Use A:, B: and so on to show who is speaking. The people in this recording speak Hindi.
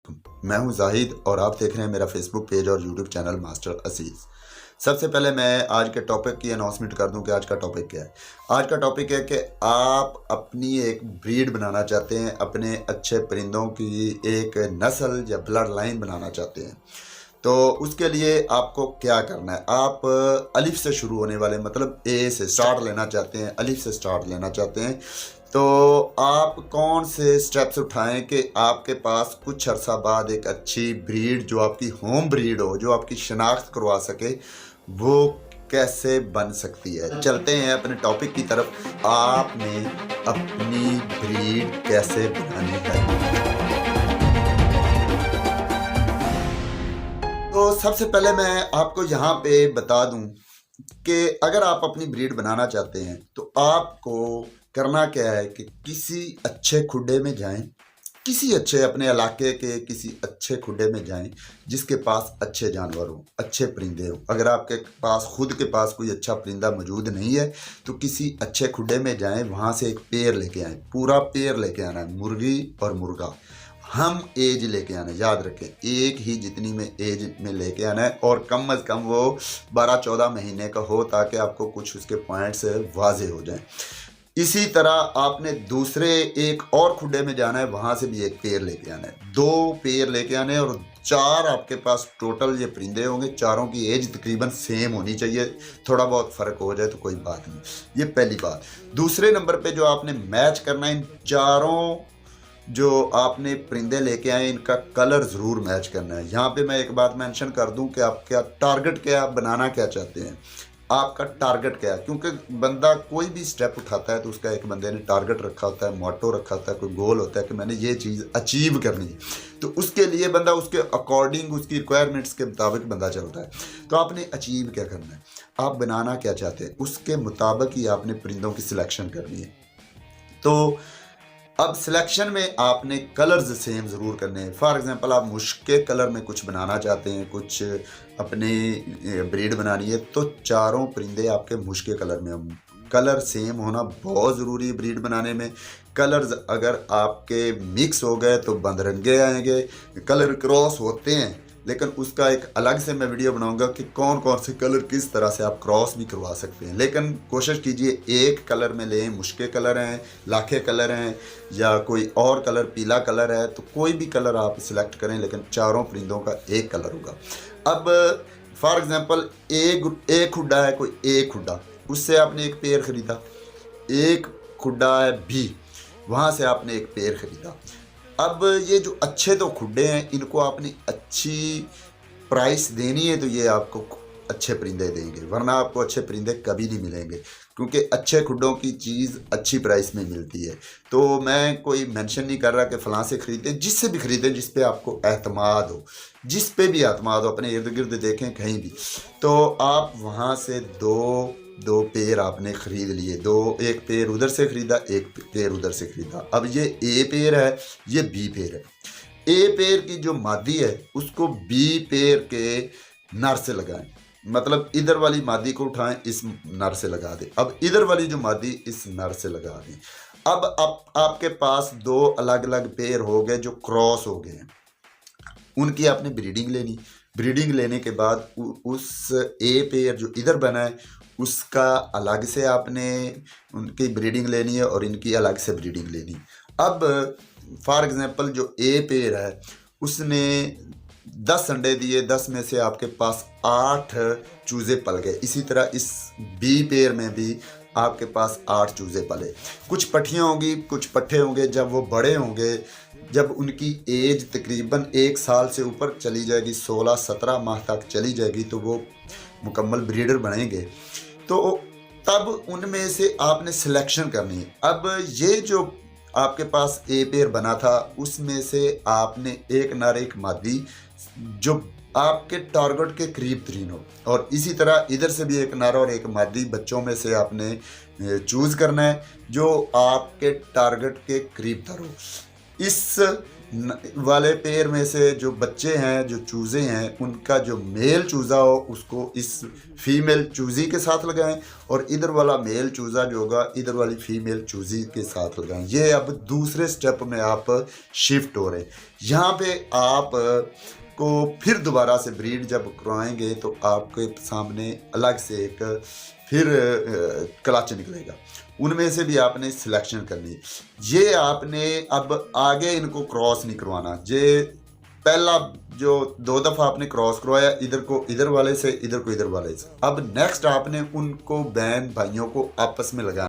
A: मैं हूं जाहिद और आप देख रहे हैं मेरा फेसबुक पेज और यूट्यूब चैनल मास्टर असीस। सबसे पहले मैं आज के टॉपिक की अनाउंसमेंट कर दूं कि आज का टॉपिक क्या है। आज का टॉपिक है कि आप अपनी एक ब्रीड बनाना चाहते हैं, अपने अच्छे परिंदों की एक नस्ल या ब्लड लाइन बनाना चाहते हैं। तो उसके लिए आपको क्या करना है, आप अलिफ से शुरू होने वाले मतलब ए से स्टार्ट लेना चाहते हैं, अलिफ से स्टार्ट लेना चाहते हैं। तो आप कौन से स्टेप्स उठाएं कि आपके पास कुछ अर्सा बाद एक अच्छी ब्रीड जो आपकी होम ब्रीड हो, जो आपकी शनाख्त करवा सके, वो कैसे बन सकती है। चलते हैं अपने टॉपिक की तरफ। आपने अपनी ब्रीड कैसे बनानी है। तो सबसे पहले मैं आपको यहाँ पे बता दूं कि अगर आप अपनी ब्रीड बनाना चाहते हैं तो आपको करना क्या है कि किसी अच्छे खुडे में जाएं, किसी अच्छे अपने इलाके के किसी अच्छे खुडे में जाएं जिसके पास अच्छे जानवर हो, अच्छे परिंदे हो। अगर आपके पास खुद के पास कोई अच्छा परिंदा मौजूद नहीं है तो किसी अच्छे खुडे में जाएं, वहाँ से एक पेयर लेके आएँ, पूरा पेयर लेके आना है, मुर्गी और मुर्गा। हम एज लेके आना है, याद रखें, एक ही जितनी में एज में लेके आना है और कम अज़ कम वो 12-14 महीने का हो ताकि आपको कुछ उसके पॉइंट्स वाजे हो जाएं। इसी तरह आपने दूसरे एक और खुडे में जाना है, वहाँ से भी एक पेयर लेके आना है, 2 पेयर लेके आने हैं और 4 आपके पास टोटल ये परिंदे होंगे। चारों की एज तकरीबन सेम होनी चाहिए, थोड़ा बहुत फ़र्क हो जाए तो कोई बात नहीं। ये पहली बात। दूसरे नंबर पे जो आपने मैच करना है, इन चारों जो आपने परिंदे लेके आए इनका कलर ज़रूर मैच करना है। यहाँ पे मैं एक बात मेंशन कर दूं कि आप क्या टारगेट क्या बनाना क्या चाहते हैं, आपका टारगेट क्या है। क्योंकि बंदा कोई भी स्टेप उठाता है तो उसका एक बंदे ने टारगेट रखा होता है, मोटो रखा होता है, कोई गोल होता है कि मैंने ये चीज़ अचीव करनी है। तो उसके लिए बंदा उसके अकॉर्डिंग उसकी रिक्वायरमेंट्स के मुताबिक बंदा चलता है। तो आपने अचीव क्या करना है, आप बनाना क्या चाहते हैं, उसके मुताबिक ही आपने परिंदों की सिलेक्शन करनी है। तो अब सिलेक्शन में आपने कलर्स सेम ज़रूर करने हैं। फॉर एग्जांपल आप मुश्क के कलर में कुछ बनाना चाहते हैं, कुछ अपने ब्रीड बनानी है, तो चारों परिंदे आपके मुश्क के कलर में हों। कलर सेम होना बहुत ज़रूरी है ब्रीड बनाने में। कलर्स अगर आपके मिक्स हो गए तो बदरंगे आएंगे। कलर क्रॉस होते हैं लेकिन उसका एक अलग से मैं वीडियो बनाऊंगा कि कौन कौन से कलर किस तरह से आप क्रॉस भी करवा सकते हैं। लेकिन कोशिश कीजिए एक कलर में लें, मुश्के कलर हैं, लाखे कलर हैं या कोई और कलर, पीला कलर है, तो कोई भी कलर आप सिलेक्ट करें लेकिन चारों परिंदों का एक कलर होगा। अब फॉर एग्जांपल एक खुड्डा है, कोई एक खुड्डा, उससे आपने एक पेयर ख़रीदा। एक खुड्डा है बी, वहाँ से आपने एक पेयर ख़रीदा। अब ये जो अच्छे तो खुडे हैं इनको आपने अच्छी प्राइस देनी है तो ये आपको अच्छे परिंदे देंगे, वरना आपको अच्छे परिंदे कभी नहीं मिलेंगे। क्योंकि अच्छे खुडों की चीज़ अच्छी प्राइस में मिलती है। तो मैं कोई मेंशन नहीं कर रहा कि फ़लाँ से ख़रीदें, जिससे भी ख़रीदें जिस पे आपको एतमाद हो, जिस पे भी एतमाद हो, अपने इर्द गिर्द देखें कहीं भी, तो आप वहाँ से दो पेयर आपने ख़रीद लिए। एक पेयर उधर से ख़रीदा, एक पेयर उधर से ख़रीदा। अब ये ए पेयर है, ये बी पेयर है। ए पेयर की जो मादी है उसको बी पेयर के नर से लगाएं, मतलब इधर वाली मादी को उठाएं, इस नर से लगा दें। अब इधर वाली जो मादी इस नर से लगा दें। अब आपके पास 2 अलग अलग पेयर हो गए जो क्रॉस हो गए हैं, उनकी आपने ब्रीडिंग लेनी। ब्रीडिंग लेने के बाद उस ए पेयर जो इधर बना है उसका अलग से आपने उनकी ब्रीडिंग लेनी है और इनकी अलग से ब्रीडिंग लेनी। अब फॉर एग्जांपल जो ए पेयर है उसने 10 अंडे दिए, 10 में से आपके पास 8 चूज़े पल गए। इसी तरह इस बी पेयर में भी आपके पास 8 चूज़े पले। कुछ पट्ठियाँ होंगी, कुछ पट्ठे होंगे। जब वो बड़े होंगे, जब उनकी एज तकरीबन 1 साल से ऊपर चली जाएगी, 16-17 माह तक चली जाएगी, तो वो मुकम्मल ब्रीडर बनेंगे। तो तब उनमें से आपने सिलेक्शन करनी है। अब ये जो आपके पास ए पेयर बना था उसमें से आपने एक नर एक मादी जो आपके टारगेट के करीब तरीन हो, और इसी तरह इधर से भी एक नर और एक मादी बच्चों में से आपने चूज़ करना है जो आपके टारगेट के करीब तर हो। इस वाले पेयर में से जो बच्चे हैं, जो चूज़े हैं, उनका जो मेल चूज़ा हो उसको इस फीमेल चूज़ी के साथ लगाएं और इधर वाला मेल चूज़ा जो होगा इधर वाली फीमेल चूज़ी के साथ लगाएं। ये अब दूसरे स्टेप में आप शिफ्ट हो रहे हैं। यहाँ पे आप को फिर दोबारा से ब्रीड जब करवाएंगे तो आपके सामने अलग से एक फिर क्लच निकलेगा, उनमें से भी आपने सिलेक्शन करनी है। ये आपने अब आगे इनको क्रॉस नहीं करवाना। ये पहला जो 2 दफ़ा आपने क्रॉस करवाया, इधर को इधर वाले से, इधर को इधर वाले से। अब नेक्स्ट आपने उनको बहन भाइयों को आपस में लगाना।